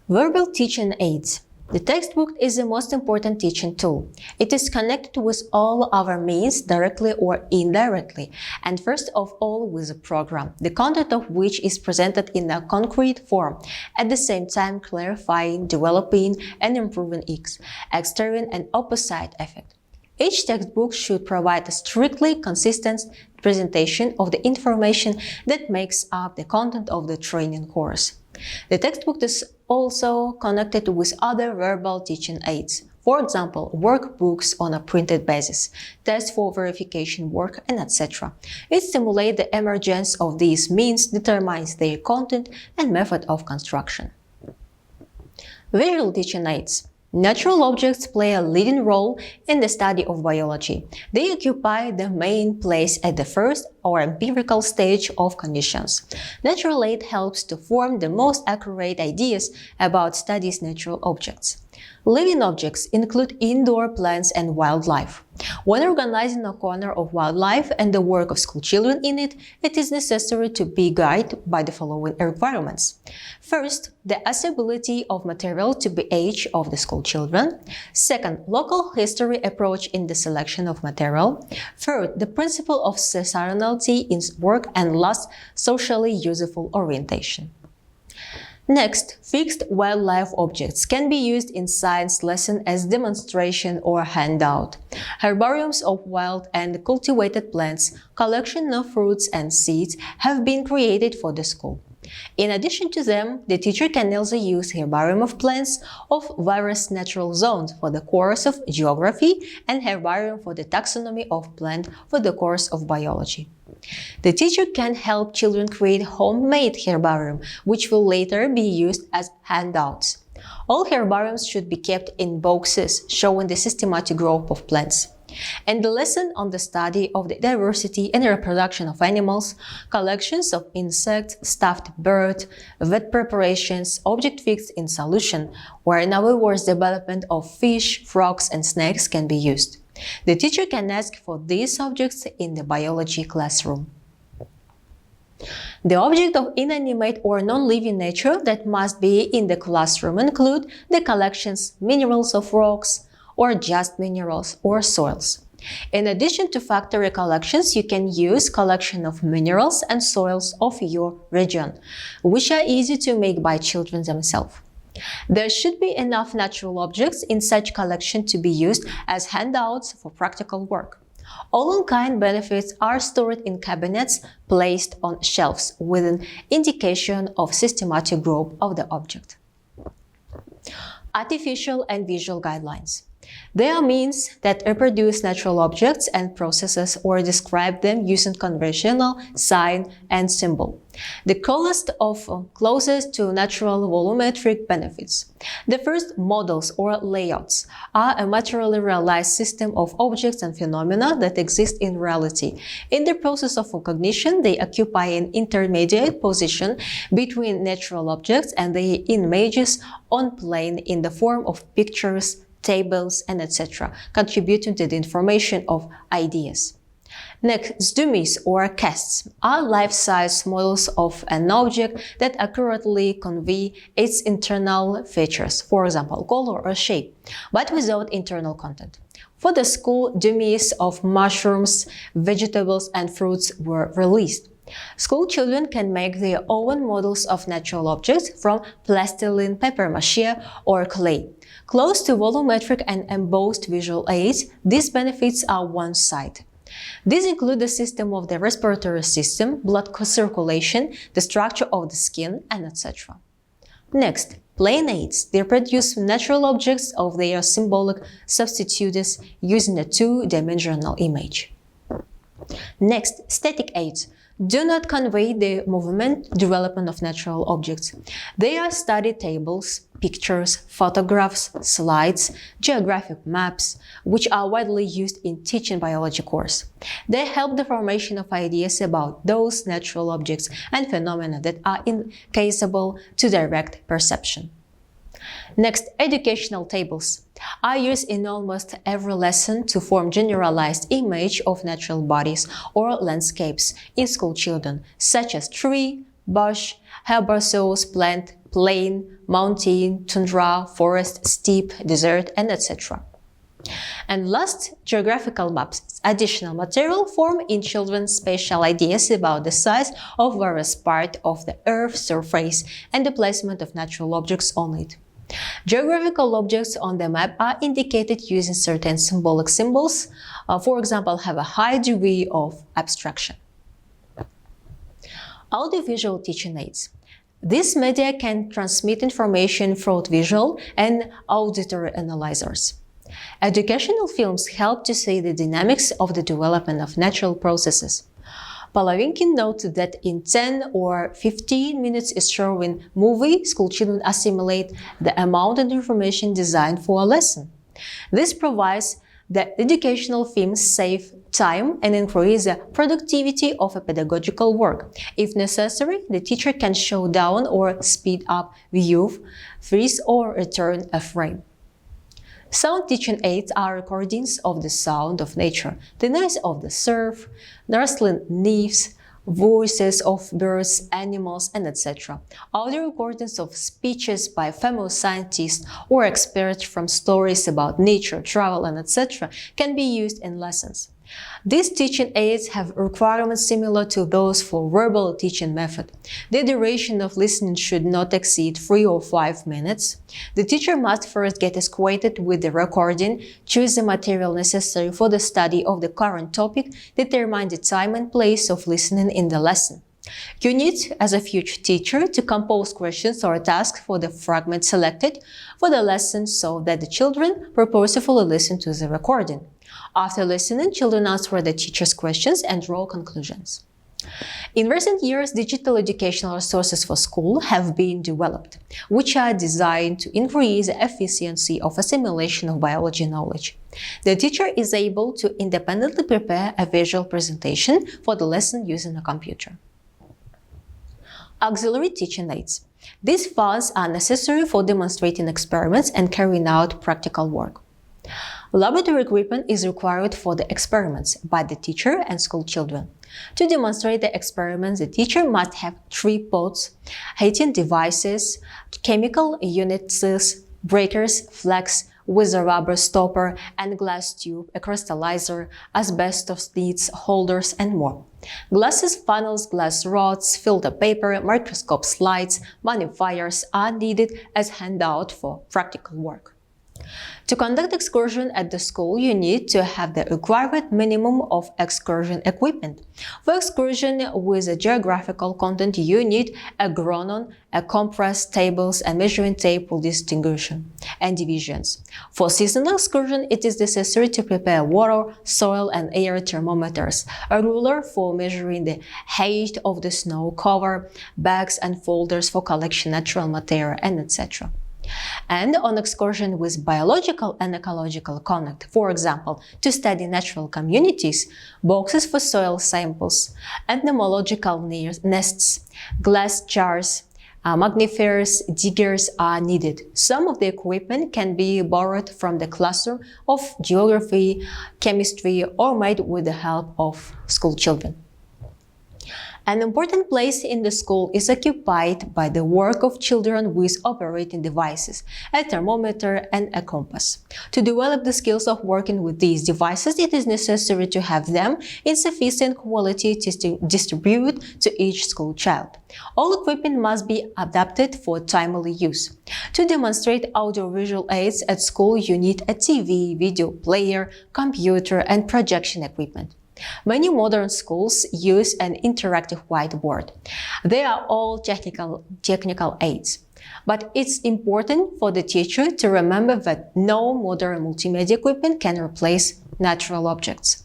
Verbal teaching aids. The textbook is the most important teaching tool. It is connected with all other means directly or indirectly, and first of all with a program, the content of which is presented in a concrete form, at the same time clarifying, developing, and improving its external and opposite effect. Each textbook should provide a strictly consistent presentation of the information that makes up the content of the training course. The textbook is also connected with other verbal teaching aids, for example, workbooks on a printed basis, tests for verification work, and etc. It stimulates the emergence of these means, determines their content and method of construction. Visual teaching aids. Natural objects play a leading role in the study of biology. They occupy the main place at the first or empirical stage of conditions. Natural aid helps to form the most accurate ideas about studying natural objects. Living objects include indoor plants and wildlife. When organizing a corner of wildlife and the work of school children in it, it is necessary to be guided by the following requirements. First, the accessibility of material to the age of the school children. Second, local history approach in the selection of material. Third, the principle of seasonality in work, and last, socially useful orientation. Next, fixed wildlife objects can be used in science lesson as demonstration or handout. Herbariums of wild and cultivated plants, collection of fruits and seeds have been created for the school. In addition to them, the teacher can also use herbarium of plants of various natural zones for the course of geography and herbarium for the taxonomy of plant for the course of biology. The teacher can help children create homemade herbarium, which will later be used as handouts. All herbariums should be kept in boxes, showing the systematic growth of plants. And the lesson on the study of the diversity and reproduction of animals, collections of insects, stuffed birds, vet preparations, object fixed in solution, or in other words, development of fish, frogs, and snakes can be used. The teacher can ask for these subjects in the biology classroom. The objects of inanimate or non-living nature that must be in the classroom include the collections, minerals of rocks, or just minerals or soils. In addition to factory collections, you can use collection of minerals and soils of your region, which are easy to make by children themselves. There should be enough natural objects in such collection to be used as handouts for practical work. All in-kind benefits are stored in cabinets placed on shelves with an indication of systematic growth of the object. Artificial and visual guidelines. They are means that reproduce natural objects and processes or describe them using conventional sign and symbol. The closest to natural volumetric benefits. The first, models or layouts are a materially realized system of objects and phenomena that exist in reality. In the process of recognition, they occupy an intermediate position between natural objects and the images on plane in the form of pictures, tables, and etc., contributing to the information of ideas. Next, dummies or casts are life-size models of an object that accurately convey its internal features, for example, color or shape, but without internal content. For the school, dummies of mushrooms, vegetables, and fruits were released. School children can make their own models of natural objects from plastilin, papier-mâché, or clay. Close to volumetric and embossed visual aids, these benefits are one-sided. These include the system of the respiratory system, blood circulation, the structure of the skin, and etc. Next, plane aids. They produce natural objects of their symbolic substitutes using a two-dimensional image. Next, static aids do not convey the movement development of natural objects. They are study tables, pictures, photographs, slides, geographic maps, which are widely used in teaching biology course. They help the formation of ideas about those natural objects and phenomena that are incapable to direct perception. Next, educational tables are used in almost every lesson to form generalized image of natural bodies or landscapes in school children, such as tree, bush, herbaceous plant, plain, mountain, tundra, forest, steppe, desert, and etc. And last, geographical maps, additional material form in children's spatial ideas about the size of various parts of the Earth's surface and the placement of natural objects on it. Geographical objects on the map are indicated using certain symbolic symbols, for example, have a high degree of abstraction. Audiovisual teaching aids. This media can transmit information through visual and auditory analyzers. Educational films help to see the dynamics of the development of natural processes. Palavinkin noted that in 10 or 15 minutes showing movie, school children assimilate the amount of information designed for a lesson. This provides that educational films save time and increase the productivity of a pedagogical work. If necessary, the teacher can slow down or speed up view, freeze or return a frame. Sound teaching aids are recordings of the sound of nature, the noise of the surf, the rustling leaves, voices of birds, animals, and etc. Audio recordings of speeches by famous scientists or experts from stories about nature, travel, and etc. can be used in lessons. These teaching aids have requirements similar to those for verbal teaching method. The duration of listening should not exceed 3 or 5 minutes. The teacher must first get acquainted with the recording, choose the material necessary for the study of the current topic, determine the time and place of listening in the lesson. You need, as a future teacher, to compose questions or tasks for the fragment selected for the lesson so that the children purposefully listen to the recording. After listening, children answer the teacher's questions and draw conclusions. In recent years, digital educational resources for school have been developed, which are designed to increase the efficiency of assimilation of biology knowledge. The teacher is able to independently prepare a visual presentation for the lesson using a computer. Auxiliary teaching aids. These funds are necessary for demonstrating experiments and carrying out practical work. Laboratory equipment is required for the experiments by the teacher and school children. To demonstrate the experiments, the teacher must have tripods, heating devices, chemical units, breakers, flags with a rubber stopper and glass tube, a crystallizer, asbestos leads, holders, and more. Glasses, funnels, glass rods, filter paper, microscope slides, magnifiers are needed as handout for practical work. To conduct excursion at the school, you need to have the required minimum of excursion equipment. For excursion with a geographical content, you need a chronon, a compass, tables, and measuring tape for distinction and divisions. For seasonal excursion, it is necessary to prepare water, soil, and air thermometers, a ruler for measuring the height of the snow cover, bags and folders for collection natural material, and etc. And on excursion with biological and ecological content, for example, to study natural communities, boxes for soil samples, entomological nests, glass jars, magnifiers, diggers are needed. Some of the equipment can be borrowed from the classroom of geography, chemistry, or made with the help of school children. An important place in the school is occupied by the work of children with operating devices, a thermometer and a compass. To develop the skills of working with these devices, it is necessary to have them in sufficient quality to distribute to each school child. All equipment must be adapted for timely use. To demonstrate audiovisual aids at school, you need a TV, video player, computer, and projection equipment. Many modern schools use an interactive whiteboard. They are all technical aids. But it's important for the teacher to remember that no modern multimedia equipment can replace natural objects.